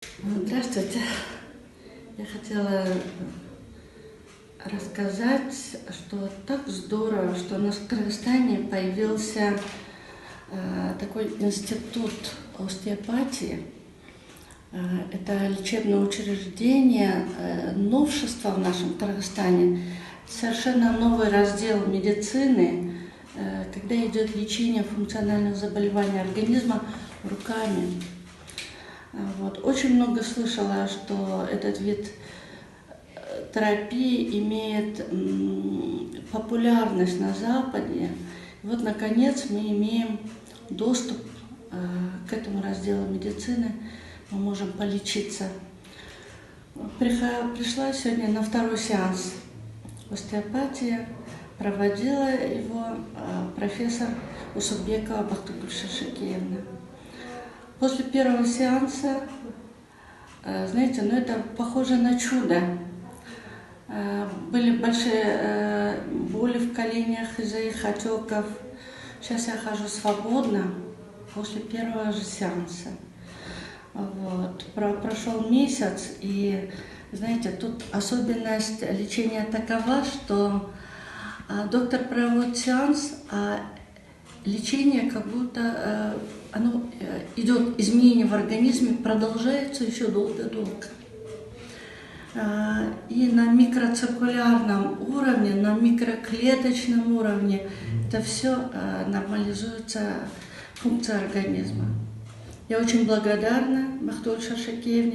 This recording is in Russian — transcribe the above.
Здравствуйте. Я хотела рассказать, что так здорово, что у нас в Кыргызстане появился такой институт остеопатии. Это лечебное учреждение, новшество в нашем Кыргызстане, совершенно новый раздел медицины, когда идет лечение функциональных заболеваний организма руками. Очень много слышала, что этот вид терапии имеет популярность на Западе. Наконец, мы имеем доступ к этому разделу медицины, мы можем полечиться. Пришла сегодня на второй сеанс остеопатии, проводила его профессор Усупбекова Бактыгуль Шашикеевна. После первого сеанса, знаете, это похоже на чудо. Были большие боли в коленях из-за их отеков. Сейчас я хожу свободно после первого же сеанса. Прошел месяц, и, знаете, тут особенность лечения такова, что доктор проводит сеанс, а лечение как будто идет, изменение в организме продолжается еще долго-долго. И на микроциркулярном уровне, на микроклеточном уровне это все нормализуется, функция организма. Я очень благодарна Бактыгуль Шашикеевне.